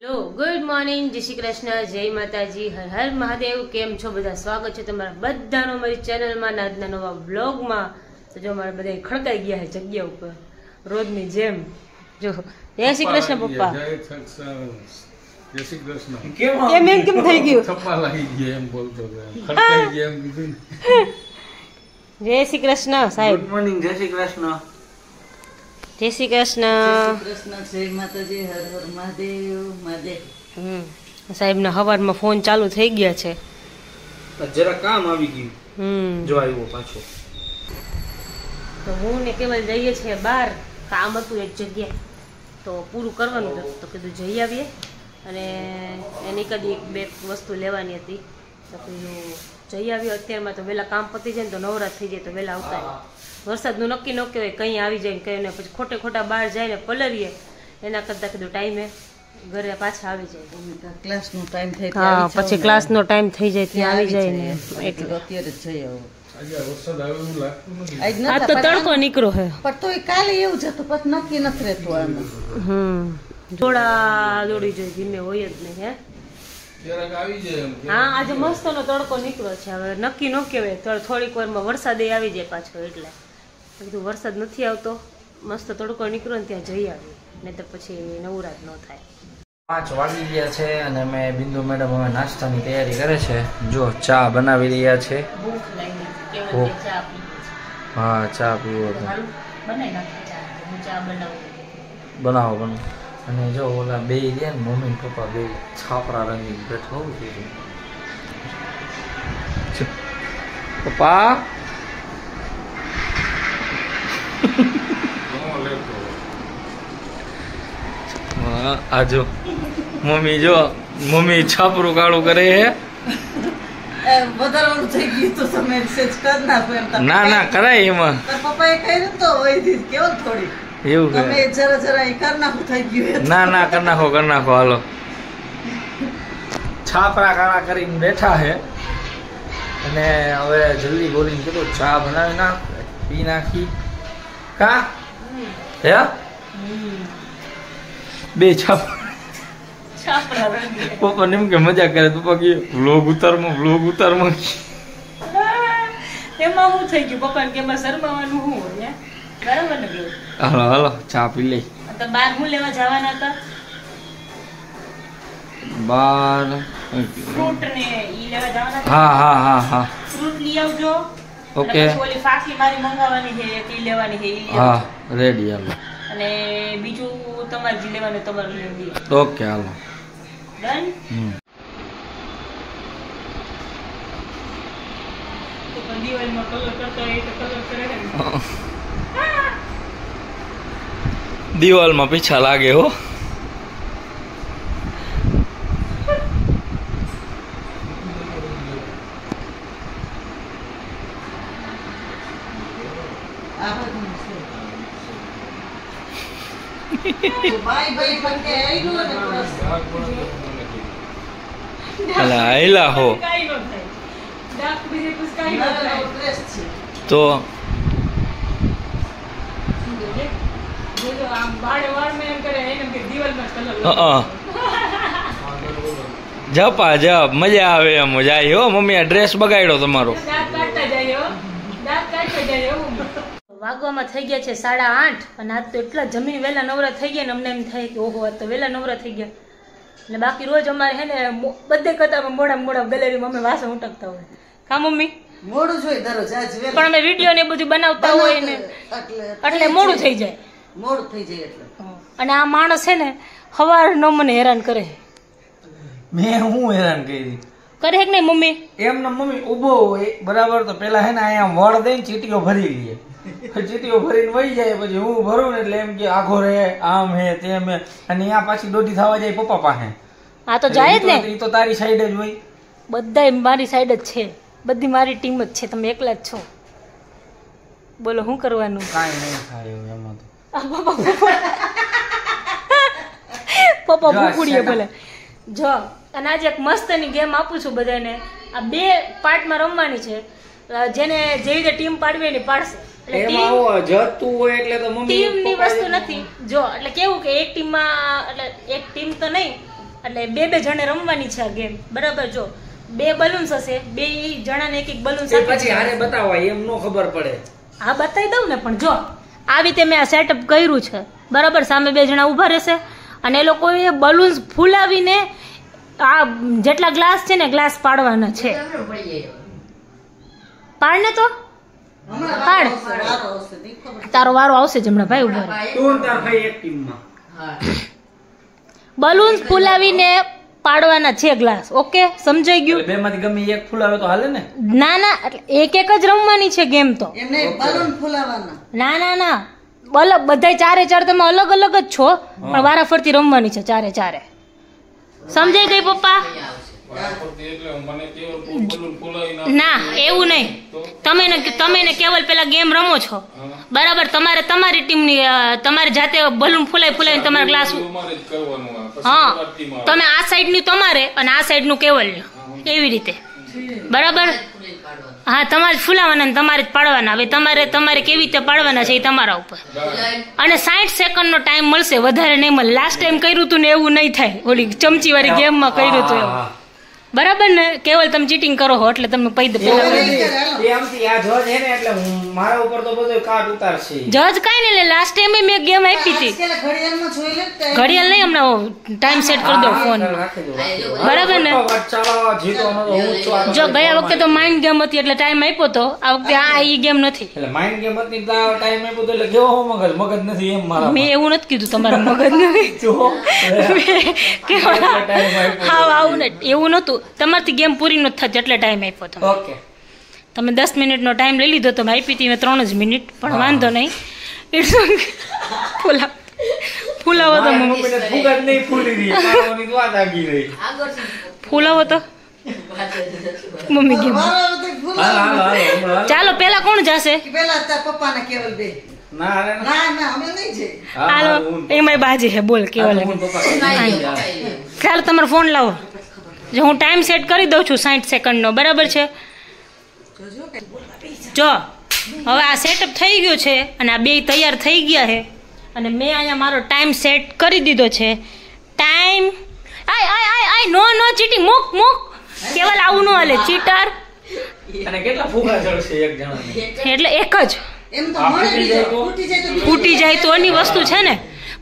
Hello good morning, જય શ્રી કૃષ્ણ, જય માતાજી, હર હર મહાદેવ। કેમ છો બધા? સ્વાગત છે તમારા બધાનો મારી ચેનલમાં, આજના નવા બ્લોગમાં। તો જો અમારા બધા ખડકાઈ ગયા છે જગ્યા ઉપર રોજની જેમ। જો જય શ્રી કૃષ્ણ પપ્પા, જય શ્રી કૃષ્ણ। કેમ એમ કેમ થઈ ગયું? થપ્પા લાગી ગયા એમ બોલતો હતો, ખડકાઈ ગયા એમ કીધું ને। જય શ્રી કૃષ્ણ સાહેબ। ગુડ મોર્નિંગ, જય શ્રી કૃષ્ણ। જય શ્રી કૃષ્ણ, કૃષ્ણ, જય માતાજી, હર હર મહાદેવ મહાદેવ। સાહેબના સવારમાં ફોન ચાલુ થઈ ગયા છે। જરા કામ આવી ગયું, જો આવ્યો પાછો। તો હું ને કેવલ જઈએ છીએ બહાર, કામ હતું એક જગ્યાએ તો પૂરું કરવાનું હતું, તો કીધું જઈ આવીએ। અને એની કદી એક બે વસ્તુ લેવાની હતી, તો કીધું જઈ આવીએ। અત્યારમાં તો વહેલા કામ પતી જાય ને તો નવરાત થઈ જાય તો વહેલા આવતા રહે। વરસાદનું નક્કી ન કહેવાય, કંઈ આવી જાય ને કંઈ ને પછી ખોટે ખોટા બહાર જાય ને પલરીએ, એના કરતાં કીધું ટાઈમે ઘરે પાછા આવી જાય। ક્લાસનો ટાઈમ થાય હા, પછી ક્લાસનો ટાઈમ થઈ જાય ત્યાં આવી જાય ને એટલે અત્યારે જ જઈ આવો। આજે વરસાદ આવે એવું લાગતું નથી। આ તો તડકો નીકળો હે, પણ તોય કાલે એવું છે તો પછી નક્કી નથી રહેતું આનું। થોડા દોડી જોઈએ, ધીમે હોય જ નહીં હે। ક્યારેક આવી જાય એમ કે હા, આજે મસ્તનો તડકો નીકળ્યો છે, હવે નક્કી ન કહેવાય, થોડીક વારમાં વરસાદ આવી જાય પાછો, એટલે કીધું વરસાદ નથી આવતો, મસ્ત તડકો નીકળ્યો ને ત્યાં જઈ આવીએ, નહીં તો પછી નવરાત ન થાય। 5 વાગી ગયા છે અને અમે બિંદુ મેડમ હવે નાસ્તાની તૈયારી કરે છે। જો ચા બનાવી રહ્યા છે। ભૂખ લાગી, કેવલ ભૂખ. ચા પી હા, ચા પીવો તો હારું બનાવી નાખી ચા, હું ચા બનાવું। બનાવો। અને જો ઓલા બે રહ્યા ને મમ્મી ને પપ્પા બે છાપરા રંગી બેઠા હોવું જોઈએ। પપ્પા ઘણો લેતો આ જો મમ્મી છાપરું કાળું કરે છે। વધારવાનું થઈ ગયું તો તમે સેજ કર નાખો એમ તમે ના કરાય એમાં, પપ્પાએ કર્યું તો હોય કેવું થોડી એવું તમે કરે। જરા એ કર નાખું થઈ ગયું ના કર નાખો હાલો। છાપરા કાળા કરીને બેઠા છે અને હવે જલ્દી બોલીને કીધું ચા બનાવી નાખ, પી નાખી કા હે બે છાપરા। પપ્પા એમ કે મજા કરે, પપ્પા કે વ્લોગ ઉતારમાં એમાં શું થઈ ગયું? પપ્પાને કે એમાં શરમાવાનું શું હોય? બરાબર ને? હાલો ચા પી લઈ। તો બહાર હું લેવા જવાના હતા? બાર ફ્રૂટ ને ઈ લેવા જવાના હતા। હા ફ્રૂટ લઈ આવજો। ઓકે। અને પછી ઓલી ફાકી મારી મંગાવવાની છે, એક ઈ લેવાની છે, ઈ લઈ હા આવજો। રેડી હાલો। અને બીજું તમારે જે લેવાનું તમારે લઈ ઓકે હાલો। ડન। તો પણ દિવાળીમાં કલર કરતા હોય તો કલર કરે ને। દિવાલમાં પીછા લાગે હો। ભાઈ પણ કે આવ્યું ને બસ અલા આયલા હો કાઈ ન થાય, ડાક બીજે કુછ કાઈ ન થાય। ડ્રેસ છે તો જો આમ બાળે વાળમાં એમ કરે એને કે દિવાલમાં કલર જપ મજા આવે એમ જાય હો। મમ્મી આ ડ્રેસ બગાડ્યો તમારો। દાંત કાઢતા જાય હો, દાંત કાઢતા જાય એવું। વાગવામાં થઈ ગયા છે 8:30 અને આજ તો એટલા જમીન વહેલા નવરા થઈ ગયા ને અમને એમ થાય કે ઓહો આજ તો વહેલા નવરા થઈ ગયા। અને બાકી રોજ અમારે હે ને બધે કરતા મોડા ગેલેરીમાં અમે વાસણ ઉટકતા હોય, કા મમ્મી? મોડું જોઈ દરરોજ આજ વેલું પણ અમે વિડીયો ને બધું બનાવતા હોય ને એટલે મોડું થઈ જાય। મોડું થઈ જાય એટલે અને આ માણસ છે ને સવારનો મને હેરાન કરે। મેં હું હેરાન કરી કરે કે નહીં મમ્મી? એમને મમ્મી ઉભો હોય બરાબર, તો પેલા હે ને અહીંયા વળ દઈને ચીટીઓ ભરી લઈએ, ચીટીઓ ભરીને વહી જાય, પછી હું ભરું ને એટલે એમ કે આખો રે આમ હે તેમ હે, અને અહીંયા પાછી દોઢી થવા જાય પપ્પા પાસે। આ તો જાય જ ને, એ તો તારી સાઈડ જ હોય। બધા મારી સાઈડ જ છે, બધી મારી ટીમ જ છે, તમે એકલા જ છો। બોલો શું કરવાનું? કાંઈ નહીં થાય એવું એમાં તો। પપ્પા ભૂકુડીએ ભલે જો। અને આજે એક મસ્તની ગેમ આપું છું બધાને, આ 2 પાર્ટમાં રમવાની છે, જેને જેવી રીતે ટીમ પાડવી એની પાડશે। એમાં જતું હોય એટલે તો મમ્મી ટીમની વસ્તુ નથી, જો એટલે કેવું કે એક ટીમમાં એટલે એક ટીમ તો નહીં એટલે બે જણે રમવાની છે આ ગેમ, બરાબર? જો 2 બલૂન્સ હશે, 2 જણાને એક બલૂન એ પછી હારે બતાવવા એમ નો ખબર પડે. હા બતાવી દઉં ને, પણ જો આવી રીતે મેં આ સેટઅપ કર્યું છે, બરાબર? સામે 2 જણા ઊભા રહેશે અને એ લોકોએ બલૂન્સ ફૂલાવીને આ જેટલા ગ્લાસ છે ને ગ્લાસ પાડવાના છે. પાડ ને તો પાડ, તારો વારો આવશે જ હમણાં ભાઈ. ઉભા તું તાર ભાઈ એક ટીમમાં. બલૂન્સ ફૂલાવીને પાડવાના છે ગ્લાસ. ઓકે, સમજાઈ ગયું? બે માંથી ગમે એક ફૂલાવે તો હાલે ને? ના ના, એટલે એક જ રમવાની છે ગેમ તો. એમને બલૂન ફૂલાવાના. ના બધાય 4 તમે અલગ અલગ જ છો, પણ વારાફરતી રમવાની છે 4. સમજાઈ ગઈ પપ્પા? ના એવું નહીં, તમે ને કેવલ પેલા ગેમ રમો છો, બરાબર? તમારે તમારી ટીમની તમારે જાતે બલૂન ફૂલાવીને તમારા ગ્લાસ, હા તમે આ સાઈડ ની તમારે અને આ સાઈડ નું કેવલ, એવી રીતે, બરાબર? હા, તમારે જ ફૂલાવાના, તમારે જ પાડવાના. હવે તમારે કેવી રીતે પાડવાના છે એ તમારા ઉપર. અને 60 સેકન્ડનો ટાઈમ મળશે, વધારે નહીં મળે. લાસ્ટ ટાઈમ કર્યું હતું ને એવું નહીં થાય, ઓલી ચમચી વાળી ગેમમાં કર્યું હતું એવું, બરાબર ને? કેવલ તમે ચીટિંગ કરો છો એટલે તમને પૈદ પેલા મારા ઉપર તો બધો કાટ ઉતારશે. જજ કાઈ નહીં લે, લાસ્ટ ટાઈમે મેં ગેમ આપી હતી. ઘડિયાળ નહીં, હમણાં ટાઈમ સેટ કરી દો ફોન, બરાબર ને? જો ગયા વખતે તો માઇન્ડ ગેમ હતી એટલે ટાઈમ આપ્યો તો, આ વખતે આ ઈ ગેમ નથી. એટલે માઇન્ડ ગેમ હતી ટાઈમ આપ્યો તો એટલે કેવો મગજ નથી એમ મારા. મેં એવું નથી કીધું તમારા મગજ નથી. હા આવું ને, એવું નતું. તમારથી ગેમ પૂરી નથી થતી એટલે ટાઈમ આપ્યો તમે. ઓકે, તમે 10 મિનિટનો ટાઈમ લઈ લીધો, તમે આપી હતી 3 જ મિનિટ, પણ વાંધો નહીં. ફૂલાવો તો ફૂલાવો તો મમ્મી ગેમ. ચાલો પેલા કોણ જશે? હાલો એમાં બાજી હે, બોલ કેવલ. ચાલો તમારો ફોન લાવો, જો હું ટાઈમ સેટ કરી દઉં છું 60 સેકન્ડનો, બરાબર છે? જો હવે આ સેટઅપ થઈ ગયું છે અને આ 2 તૈયાર થઈ ગયા છે અને મેં અહીંયા મારો ટાઈમ સેટ કરી દીધો છે. ટાઈમ આય નો ચીટિંગ, મૂક કેવલ આવું ન હાલે, ચીટર. અને કેટલા ફૂગા ચડશે એક જણાને? એટલે એક જ ફૂટી જાય તો એની વસ્તુ છે ને,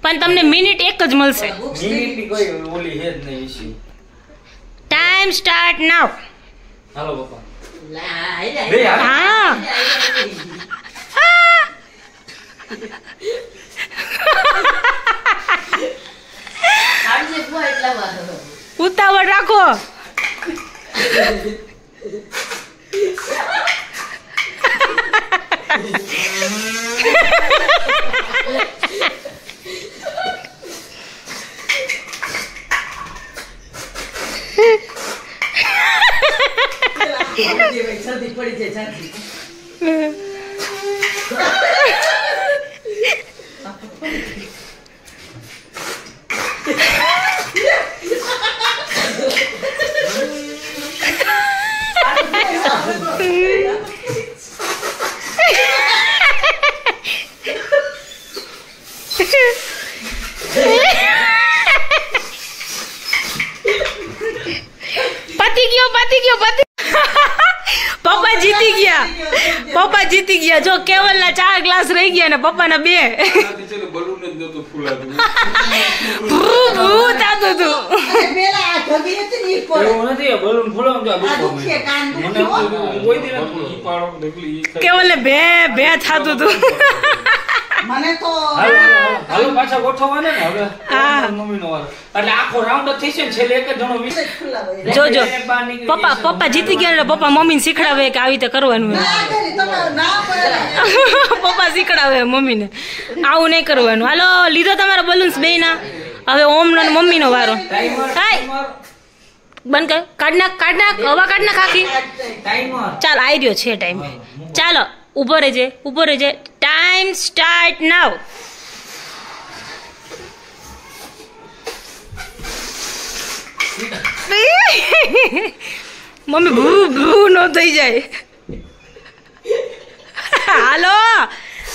પણ તમને મિનિટ 1 જ મળશે. મિનિટની કોઈ ઓલી હે જ નહીં ઇશ્યુ. ટાઈમ સ્ટાર્ટ નાઉ. હાલો પપ્પા. હા ઉતાવળ રાખો. પપ્પા જીતી ગયા. જો કેવલ ના 4 ગ્લાસ રહી ગયા ને પપ્પા ના 2. કેવલ ને ભે થતું હતું. મને તો હાલો પાછા ગોઠવવાને ને હવે મમ્મીનો વારો, એટલે આખો રાઉન્ડ જ થશે ને, છેલ્લે એક જ જણો જોજો પપ્પા જીતી ગયા એટલે પપ્પા મમ્મીને શીખડાવે કે આવી રીતે કરવાનું. પપ્પા શીખડાવે મમ્મીને આવું નહીં કરવાનું. હાલો લીધો તમારા બલૂન્સ 2 ના. હવે ઓમનો ને મમ્મીનો વારો. બંધ કર, કાઢ નાખ હવા કાઢ નાખ આખી. ચાલ આવી રહ્યો છે ટાઈમ. ચાલો ઉભો રહેજે. ટાઈમ સ્ટાર્ટ નાઉ. મમ્મી ભૂ નો થઈ જાય. હાલો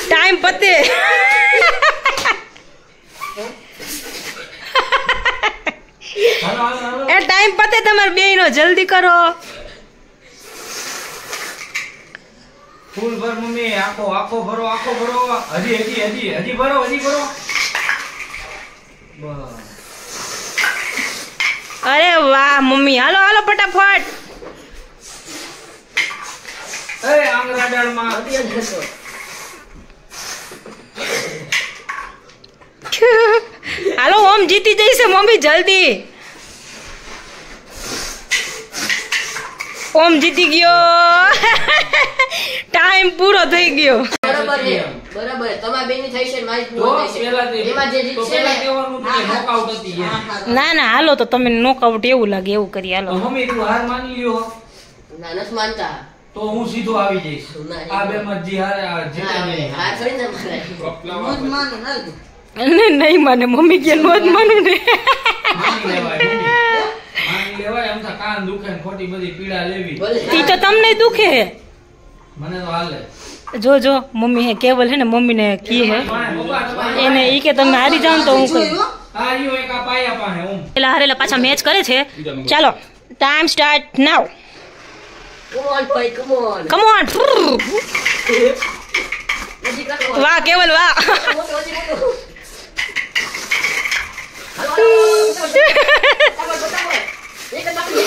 ટાઈમ પતે. હાલો હાલો હાલો એ ટાઈમ પતે તમારે બેયનો, જલ્દી કરો. ફૂલ ભર મમ્મી, આખો આખો ભરો, આખો ભરો. હજી હજી હજી હજી ભરો, હજી ભરો. બસ. અરે વાહ મમ્મી, હાલો હાલો ફટાફટ. એ આંગળા ડાળમાં હાલો ઓમ જીતી જઈશે મમ્મી, જલ્દી. ઓમ જીતી ગયો. ટાઈમ પૂરો થઈ ગયો. બરાબર છે, બરાબર છે. તમારી બેની થઈ છે ને મારી તો પૂરી થઈ છે. પેલા એમાં જે જીતશે ને, કહેવાનું હતું કે નોકઆઉટ હતી એમ. ના ના હાલો તો તમે નોકઆઉટ એવું લાગે એવું કરી હાલો. તો મમ્મી તું હાર માની લ્યો ના નથી માનતા. તો હું સીધો આવી જઈશ. ના, આ બે માં જે હારે આ જીતે હા, નહીં. હાર થોડી ના માનાય. નહીં માને મમ્મી કે નો જ માનું ને. માની લેવાય મમ્મી. માની લેવાય. એમ તો કાન દુખે ને ખોટી બધી પીડા લેવી. ભલે. ઈ તો તમને દુખે. મને તો હાલે. જો જો મમ્મી હે કેવલ હે ને મમ્મી ને કી હે એને ઈ કે તમે હારી જાવ ને તો હું કહું. આ ઈયો એક આ પાયા પાસે ઓમ. પેલા હારેલા પાછા મેચ કરે છે. ચાલો time start now. Come on, boy, come on. Come on. હજી કરો. વાહ કેવલ વાહ. મોટો, હજી મોટો. હાલો, હાલો, ફટાફટ. એક જ બાકી,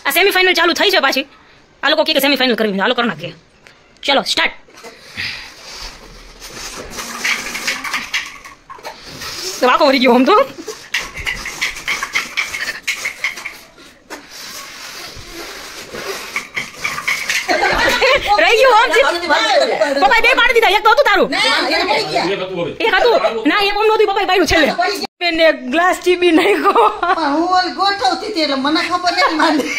આ સેમીફાઇનલ ચાલુ થઈ છે પાછી. આ લોકો કે સેમીફાઇનલ કરવી, હાલો કરો નાખીએ. ચલો સ્ટાર્ટ. વાકો વળી ગયો આમ તો. રહી ગયું આમ પપ્પા બે પાડી દીધા. એક તો હતું તારું, એક હતું ના, એક ઓમ નહોતું પપ્પા પાડ્યું છેલ્લે. બેને ગ્લાસ ચીબી નાખ્યો. હું ઓલી ગોઠવતી હતી એટલે મને ખબર નહીં માંડી.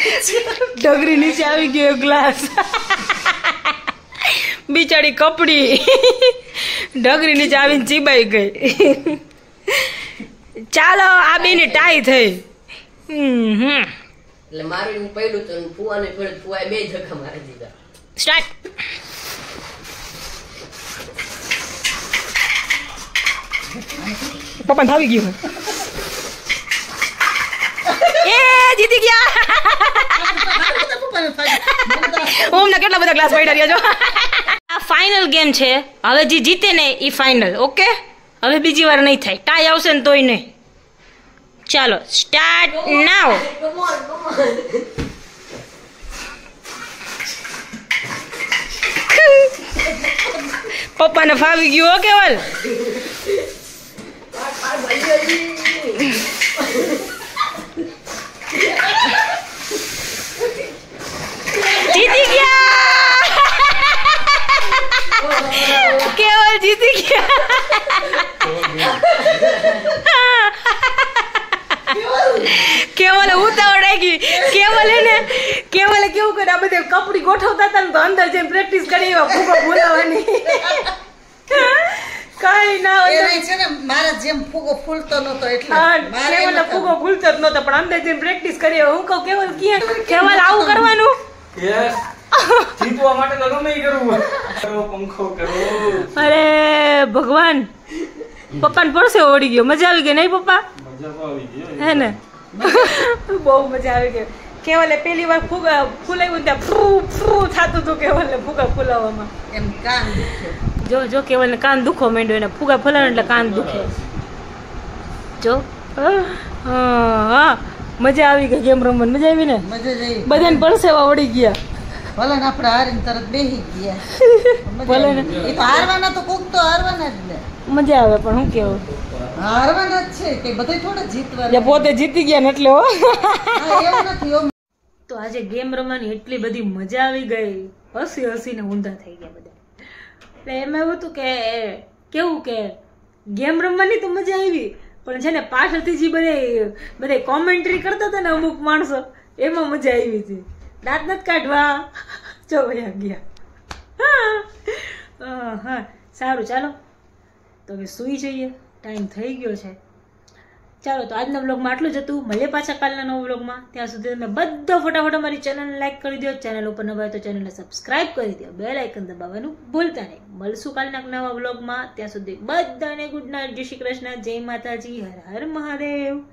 ડગરી નીચે આવી ગયો ગ્લાસ. બિચારી કપડી ડગરી નીચે આવીને ચીબાઈ ગઈ. ચાલો આ બેની ટાઈ થઈ. એટલે મારું પડ્યું તો ફુવાને પડ્યું, ફુવાએ બે ધક્કા મારી દીધા. સ્ટાર્ટ. પપ્પા ભાવી ગયું. એ જીતી ગયા. ઓમ ના કેટલા બધા ગ્લાસ પડ્યા રહ્યા જો. આ ફાઇનલ ગેમ છે. હવે જે જીતે ને એ ફાઇનલ. ઓકે, હવે બીજી વાર નહીં થાય. ટાઈ આવશે ને તોય નહીં. ચાલો start now. Come on, come on. પપ્પાને ફાવી ગયું હો કેવલ. જીતી ગયા. કેવલ જીતી ગયા. કેવલે ઉતાવળ ગઈ. કેવલે ને કેવલે કેવું કરે, આ બધે કપડી ગોઠવતા હતા ને તો અંદર જઈને પ્રેક્ટિસ કરી ફૂગો બોલાવાની. કઈ ના હોય. એને છે ને મારા જેમ ફૂગો ફૂલતો નતો એટલે હા, મારે એમ કેવલને હતું. ફૂગો ભૂલતો જ નતો પણ અંદર જઈને પ્રેક્ટિસ કરી. હું કહું કેવલ ક્યાં કેવલ આવું કરવાનું. યસ. જીતવા માટે તો ગમે ઈ કરવું. કરો પંખો કરો. અરે ભગવાન, પપ્પાને પરસે ઓડી ગયો. મજા આવી ગઈ નહીં પપ્પા? હે ને બહુ મજા આવી ગઈ. કેવલે પેલી વાર ફૂગા ફૂલાવ્યું ત્યાં ફૂ ફૂ થતું હતું કેવલને ફૂગા ફૂલાવવામાં. એમ કાન દુખે. જો જો કેવલને કાન દુખો માંડ્યો એને ફૂગા ફૂલાવે એટલે કાન દુખે. જો હા મજા આવી ગઈ ગેમ રમવાની. મજા આવી ને? મજા જ આવી. બધાને પરસેવા વળી ગયા. ભલે ને આપણે હારીને તરત બેસી ગયા. ભલે ને. એ તો હારવાના તો કોક તો હારવાના જ ને. મજા આવે પણ શું કેવું, હારવાના જ છે કે બધે થોડા જીતવાના. જે પોતે જીતી ગયા ને એટલે હો. હા, એવું નથી એવું. તો આજે ગેમ રમવાની એટલી બધી મજા આવી ગઈ. હસી હસીને ઊંધા થઈ ગયા બધા. એટલે એમાં એવું હતું કે કેવું કે ગેમ રમવાની તો મજા આવી પણ છે ને પાછળથી જે બધે કોમેન્ટ્રી કરતા હતા ને અમુક માણસો, એમાં મજા આવી હતી. દાંત નથી કાઢવા જો વયા ગયા. હા સારું ચાલો તો હવે સૂઈ જઈએ. ટાઈમ થઈ ગયો છે. ચાલો તો આજના વ્લોગમાં આટલું જ હતું. મળીએ પાછા કાલના નવા વ્લોગમાં. ત્યાં સુધી તમે બધા ફટાફટ અમારી ચેનલને લાઈક કરી દો. ચેનલ ઉપર નવા હોય તો ચેનલને સબસ્ક્રાઇબ કરી દો. બેલ આઇકન દબાવવાનું ભૂલતા નહીં. મળશું કાલના નવા વ્લોગમાં. ત્યાં સુધી બધાને ગુડ નાઇટ, જય શ્રી કૃષ્ણ, જય માતાજી, હર હર મહાદેવ.